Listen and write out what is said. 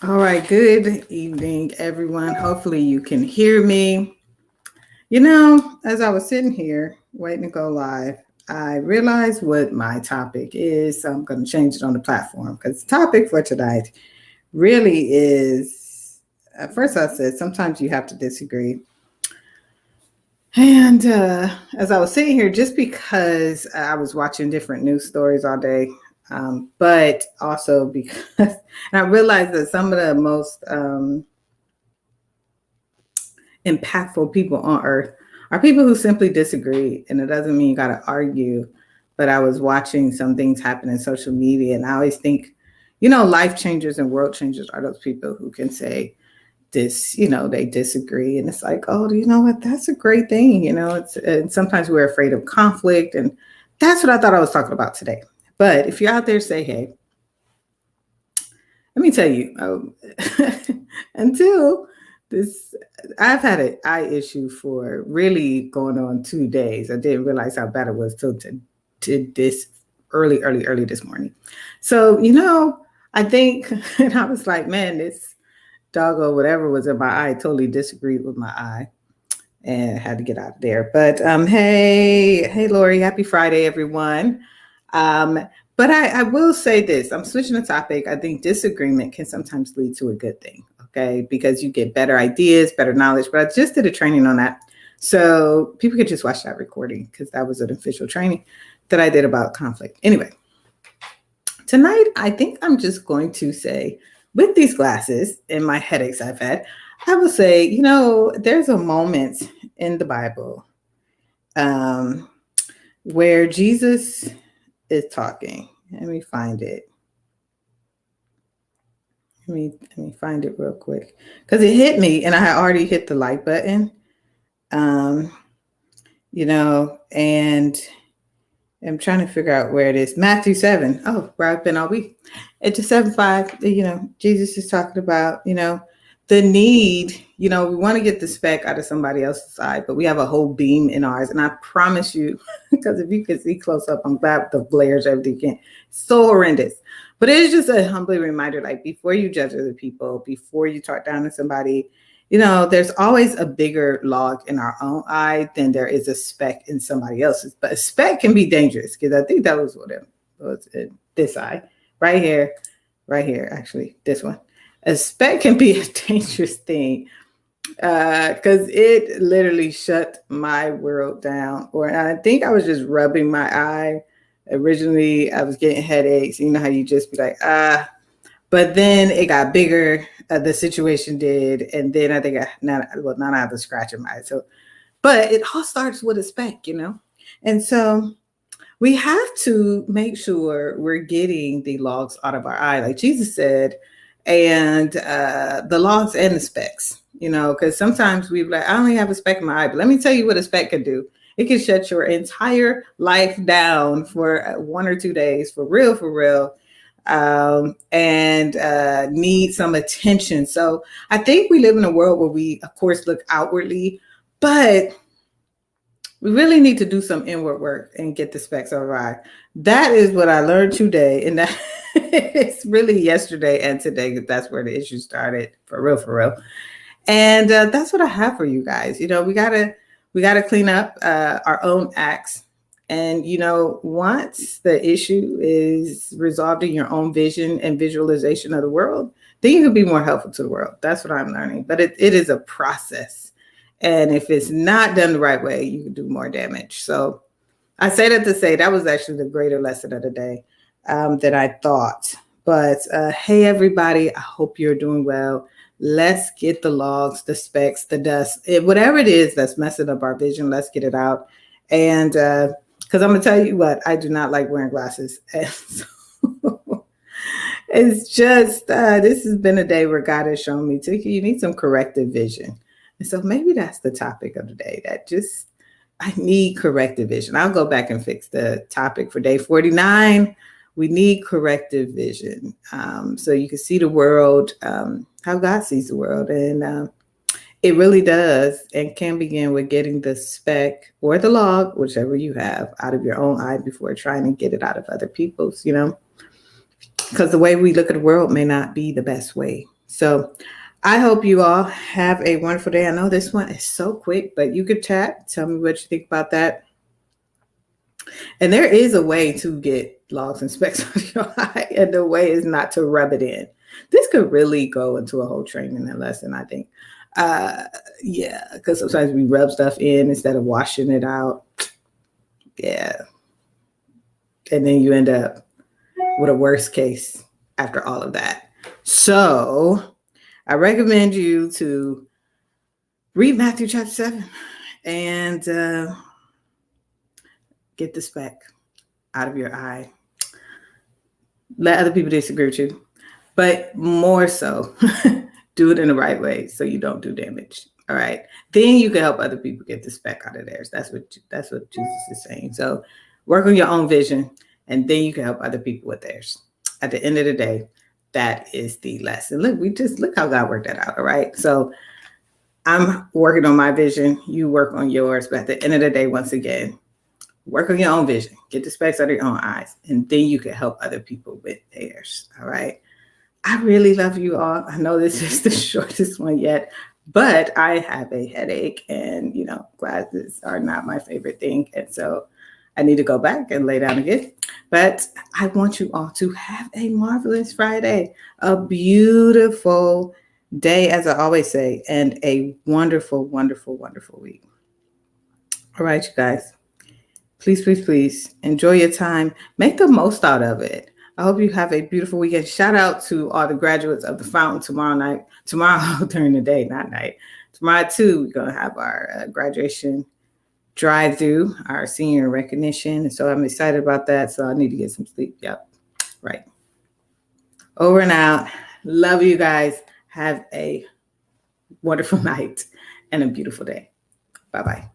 All right, good evening, everyone. Hopefully, you can hear me. As I was sitting here waiting to go live, I realized what my topic is. So I'm going to change it on the platform because the topic for tonight really is at first, I said sometimes you have to disagree. And as I was sitting here, just because I was watching different news stories all day, but also because and I realized that some of the most impactful people on earth are people who simply disagree. And it doesn't mean you got to argue. But I was watching some things happen in social media, and I always think, life changers and world changers are those people who can say this, they disagree. And it's like, oh, you know what? That's a great thing. And sometimes we're afraid of conflict. And that's what I thought I was talking about today. But if you're out there, say, hey, let me tell you, until this, I've had an eye issue for really going on 2 days. I didn't realize how bad it was till to this early this morning. So, I think, and I was like, man, this dog or whatever was in my eye totally disagreed with my eye and had to get out of there. But hey, Lori, happy Friday, everyone. Um, but I will say this: I'm switching the topic. I think disagreement can sometimes lead to a good thing. Okay, because you get better ideas, better knowledge. But I just did a training on that, so people could just watch that recording because that was an official training that I did about conflict. Anyway, tonight I think I'm just going to say, with these glasses and my headaches I've had, I will say, there's a moment in the Bible um, where Jesus is talking. Let me find it. Let me find it real quick because it hit me, and I had already hit the like button. Um, and I'm trying to figure out where it is. Matthew 7. Oh, where I've been all week. It's just 7:5. Jesus is talking about, the need. We want to get the speck out of somebody else's side, but we have a whole beam in ours. And I promise you, because if you can see close up, I'm glad the blares, everything can. So horrendous. But it's just a humbling reminder, like before you judge other people, before you talk down to somebody, there's always a bigger log in our own eye than there is a speck in somebody else's. But a speck can be dangerous because I think that was what it was in this eye, right here, actually, this one. A speck can be a dangerous thing because it literally shut my world down. Or I think I was just rubbing my eye. Originally, I was getting headaches. You know how you just be like, but then it got bigger. The situation did, and then I think now I have a scratch in my eye. So, but it all starts with a speck, and so we have to make sure we're getting the logs out of our eye, like Jesus said, and the logs and the specks, because sometimes we're like, I only have a speck in my eye, but let me tell you what a speck can do. It can shut your entire life down for 1 or 2 days, for real, and need some attention. So I think we live in a world where we, of course, look outwardly, but we really need to do some inward work and get the specks all right. That is what I learned today. And that it's really yesterday and today. That's where the issue started, for real. And that's what I have for you guys. We gotta clean up our own acts. And once the issue is resolved in your own vision and visualization of the world, then you can be more helpful to the world. That's what I'm learning. But it is a process. And if it's not done the right way, you can do more damage. So I say that to say that was actually the greater lesson of the day that I thought. But hey, everybody, I hope you're doing well. Let's get the logs, the specks, the dust, whatever it is that's messing up our vision, let's get it out. And because I'm going to tell you what, I do not like wearing glasses. And so it's just, this has been a day where God has shown me, Tiki, you need some corrective vision. And so maybe that's the topic of the day, I need corrective vision. I'll go back and fix the topic for day 49. We need corrective vision so you can see the world how God sees the world. And it really does and can begin with getting the speck or the log, whichever you have, out of your own eye before trying to get it out of other people's, because the way we look at the world may not be the best way. So I hope you all have a wonderful day. I know this one is so quick, but you could chat. Tell me what you think about that. And there is a way to get logs and specks on your eye, and the way is not to rub it in. This could really go into a whole training and lesson, I think. Uh, yeah, because sometimes we rub stuff in instead of washing it out. Yeah. And then you end up with a worse case after all of that. So I recommend you to read Matthew chapter 7 and get the speck out of your eye. Let other people disagree with you, but more so, do it in the right way so you don't do damage. All right. Then you can help other people get the speck out of theirs. That's what Jesus is saying. So work on your own vision, and then you can help other people with theirs. At the end of the day, that is the lesson. Look how God worked that out. All right. So I'm working on my vision. You work on yours. But at the end of the day, once again, work on your own vision. Get the specs out of your own eyes. And then you can help other people with theirs. All right. I really love you all. I know this is the shortest one yet, but I have a headache and, glasses are not my favorite thing. And so I need to go back and lay down again. But I want you all to have a marvelous Friday, a beautiful day, as I always say, and a wonderful, wonderful, wonderful week. All right, you guys. Please, please, please enjoy your time. Make the most out of it. I hope you have a beautiful weekend. Shout out to all the graduates of the Fountain tomorrow during the day, not night. Tomorrow, too, we're going to have our graduation drive-through, our senior recognition. So I'm excited about that. So I need to get some sleep. Yep. Right. Over and out. Love you guys. Have a wonderful night and a beautiful day. Bye-bye.